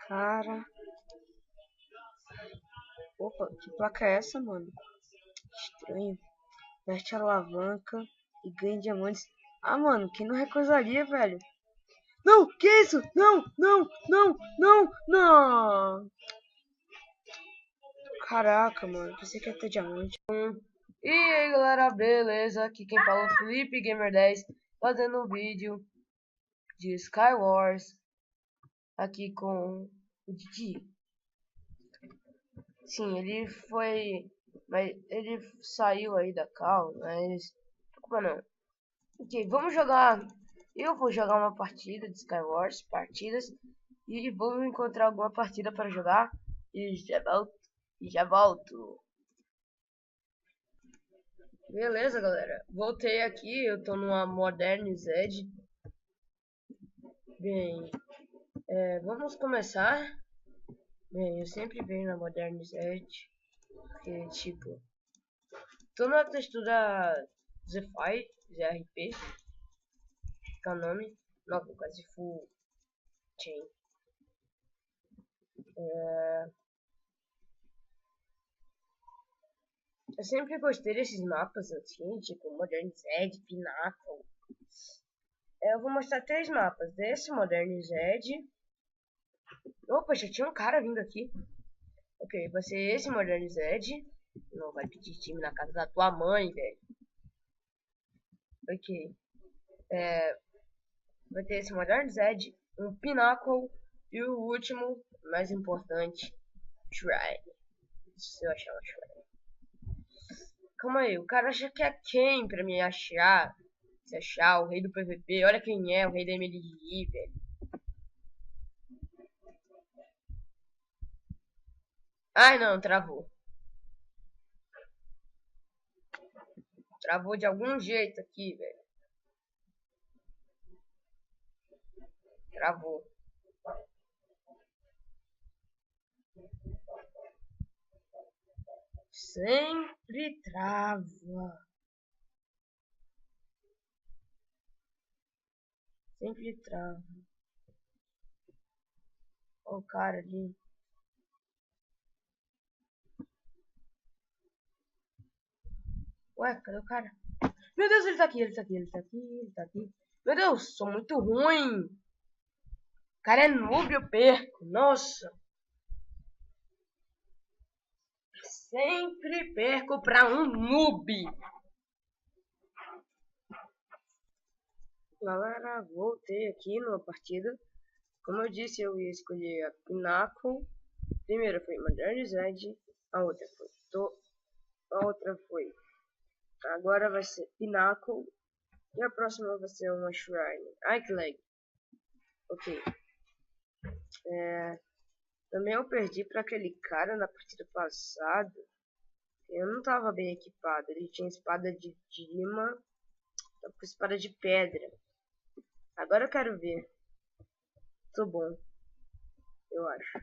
Cara. Opa, que placa é essa, mano? Estranho. Aperte a alavanca e ganhe diamantes. Ah, mano, quem não recusaria, velho? Não, que isso? Não, não, não, não, não. Caraca, mano, pensei que ia ter diamante. E aí, galera, beleza? Aqui quem fala é o Felipe Gamer 10, fazendo um vídeo de Skywars aqui com o Didi. Sim, ele foi, mas ele saiu aí da cal, mas culpa não. Ok, vamos jogar. Eu vou jogar uma partida de Skywars, partidas, e vou encontrar alguma partida para jogar e já volto. E já volto. Beleza, galera. Voltei aqui, eu tô numa Modern Zed. Bem, vamos começar. Bem, eu sempre venho na Modern Zed, porque, tipo, tô na textura Zephyr, ZRP, que é o nome. Não, quase full chain. Eu sempre gostei desses mapas assim, tipo Modern Zed, Pinnacle. Eu vou mostrar 3 mapas desse Modern Zed. Opa, já tinha um cara vindo aqui. Ok, vai ser esse Modern Zed. Não vai pedir time na casa da tua mãe, velho. Ok. Vai ter esse Modern Zed, um Pinnacle e o último, mais importante, Shrine. Se eu achar uma Shrine. Calma aí, o cara acha que é quem pra me achar? Se achar o rei do PVP, olha quem é, o rei da MLG, velho. Ai não, travou. Travou de algum jeito aqui, velho. Travou. Sempre trava. Sempre trava. Olha o cara ali. Ué, cadê o cara? Meu Deus, ele tá aqui, ele tá aqui, ele tá aqui, ele tá aqui. Meu Deus, sou muito ruim. O cara é noob, eu perco. Nossa. Sempre perco pra um noob. Galera, voltei aqui numa partida. Como eu disse, eu ia escolher a Pinnacle. Primeira foi Modern Zed, a outra foi a outra foi. Agora vai ser Pinnacle e a próxima vai ser uma Shrine. Ai que lag. Ok. Também eu perdi para aquele cara na partida passada. Eu não tava bem equipado. Ele tinha espada de Dima, tava com espada de pedra. Agora eu quero ver. Tô bom, eu acho.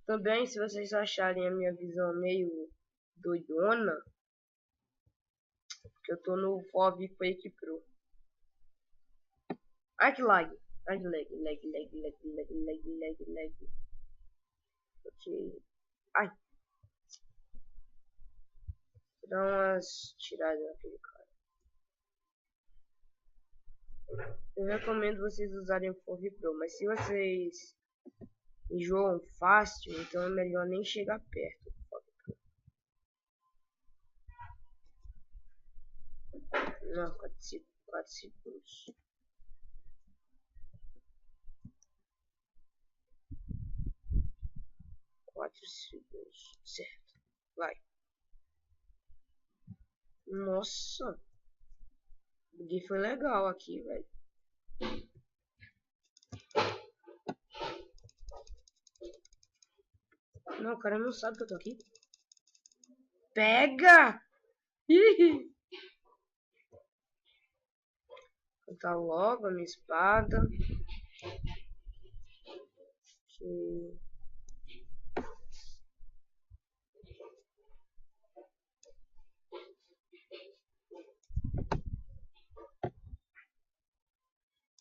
Também, se vocês acharem a minha visão meio doidona, que eu tô no FOV Quake Pro. Ai que lag. Ai que lag. Ok. Ai. Vou dar umas tiradas naquele cara. Eu recomendo vocês usarem o FOV Pro, mas se vocês enjoam fácil, então é melhor nem chegar perto do FOV Pro. Não, 4 segundos. Certo. Vai. Nossa. O buguei foi legal aqui, velho. Não, o cara não sabe que eu tô aqui. Pega! Ih! Vou botar logo a minha espada. Que...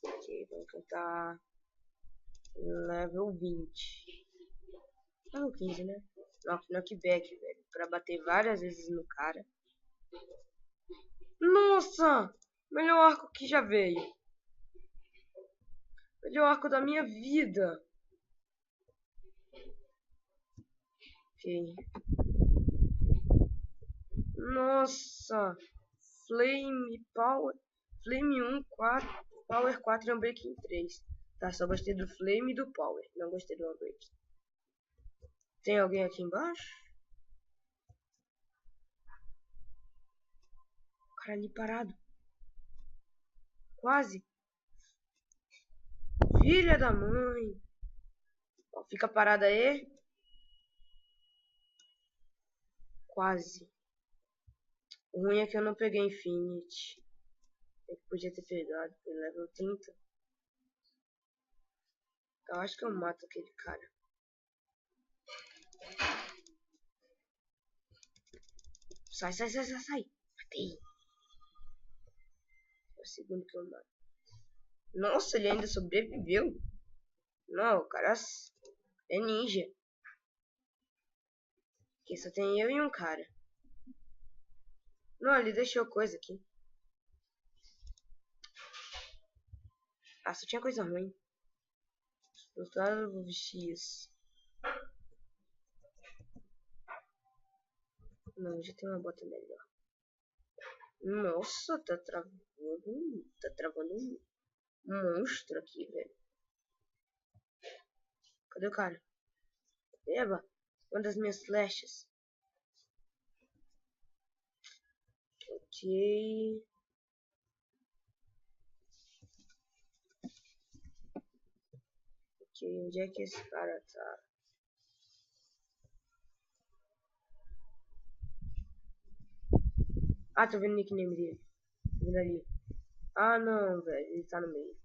Ok, vamos tentar Level 20. Level 15, né? Knockback, velho. Pra bater várias vezes no cara. Nossa! Melhor arco que já veio. Melhor arco da minha vida. Ok. Nossa! Flame Power. Flame 1, 4. Power 4 e Unbreaking 3. Tá, só gostei do Flame e do Power. Não gostei do Unbreaking. Tem alguém aqui embaixo? O cara ali parado. Quase. Filha da mãe. Ó, fica parado aí. Quase. O ruim é que eu não peguei Infinity. Eu podia ter pegado. Ele level 30. Eu acho que eu mato aquele cara. Sai, sai, sai, sai, sai. Matei. É o segundo que eu mato. Nossa, ele ainda sobreviveu. Não, o cara é ninja. Aqui só tem eu e um cara. Não, ele deixou coisa aqui. Ah, só tinha coisa ruim. Explosivo X. Não, já tem uma bota melhor. Nossa, tá travando. Tá travando um monstro aqui, velho. Cadê o cara? Eba, uma das minhas flechas. Ok. Ok, onde é que esse cara tá? Ah, tô vendo o nickname dele. Tô vendo ali. Ah, não, velho. Ele tá no meio.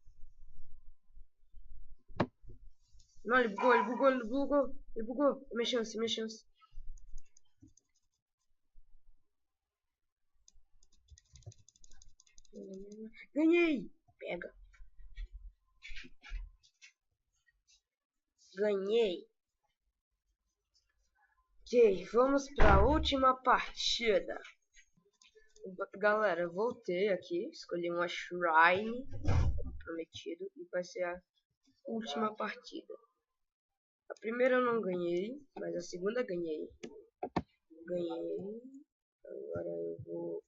Não, ele bugou, ele bugou, ele bugou. Ele bugou. É minha chance, é minha chance. Ganhei! Pega. Ganhei. Ok, vamos pra última partida. Galera, voltei aqui. Escolhi uma Shrine, como prometido. E vai ser a última partida. A primeira eu não ganhei, mas a segunda ganhei. Ganhei. Agora eu vou...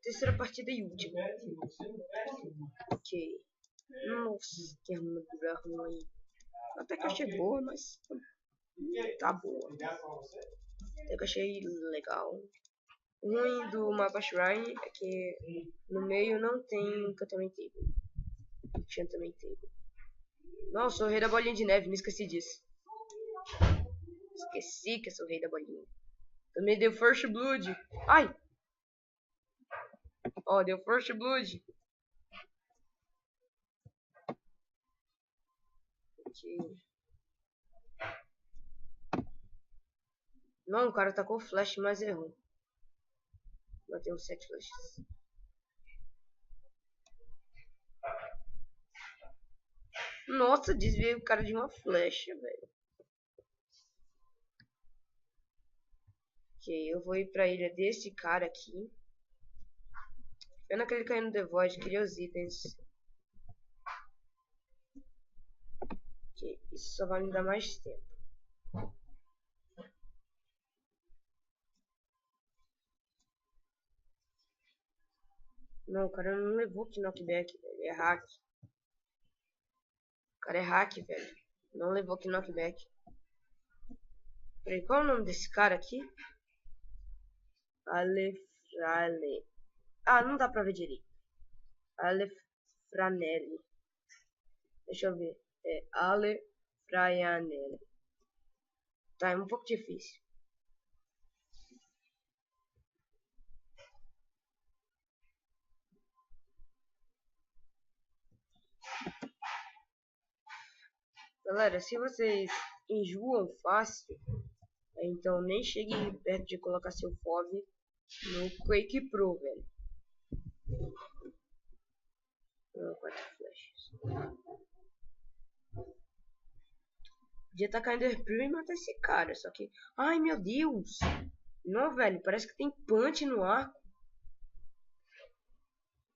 Terceira partida e última. Ok. Nossa, que armadura ruim. Até que achei boa, mas tá boa. Até que achei legal. O ruim do mapa Shrine é que no meio não tem encantamento table. Encantamento table. Nossa, sou o rei da bolinha de neve, me esqueci disso. Esqueci que eu sou o rei da bolinha. Também deu First Blood. Ai! Ó, deu First Blood. Ok. Não, o cara tacou flash, mas errou. Bateu 7 flashes. Nossa, desviei o cara de uma flecha, velho. Ok, eu vou ir pra ilha desse cara aqui. Pena que ele caiu no The Void, queria os itens. Ok, isso só vai me dar mais tempo. Não, o cara não levou que knockback, velho. É hack. O cara é hack, velho. Não levou que knockback. Peraí, qual é o nome desse cara aqui? Alefrale. Ah, não dá pra ver direito. Alefranelli. Deixa eu ver. É Alefraianelli. Tá, é um pouco difícil. Galera, se vocês enjoam fácil, então nem cheguem perto de colocar seu FOV no Quake Pro, velho. Não, 4 flashes. Podia tacar Enderpearl e matar esse cara, só que... Ai, meu Deus! Não, velho, parece que tem punch no arco.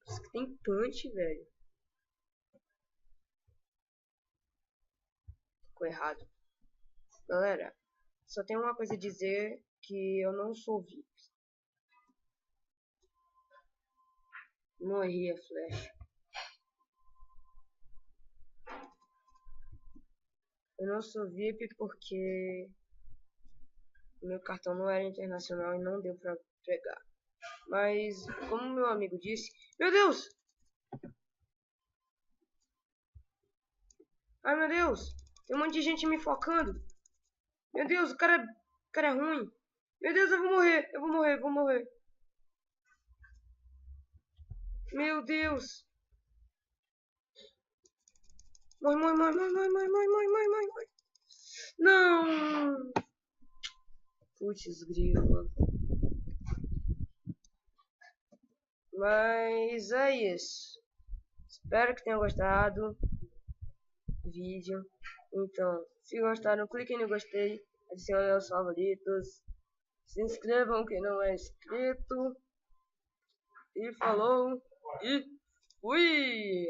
Parece que tem punch, velho. Ficou errado. Galera, só tenho uma coisa a dizer, que eu não sou VIP. Não errei a flecha. Eu não sou VIP porque meu cartão não era internacional e não deu pra pegar. Mas, como meu amigo disse... Meu Deus! Ai, meu Deus! Tem um monte de gente me focando. Meu Deus, o cara é ruim. Meu Deus, eu vou morrer. Eu vou morrer, eu vou morrer. Meu Deus. Morre, morre, morre, morre, morre, morre, morre, morre, morre, morre, morre. Não! Putz, grila. Mas é isso. Espero que tenham gostado do vídeo. Então, se gostaram, cliquem no gostei, adicionem aos favoritos, se inscrevam quem não é inscrito. E falou e fui!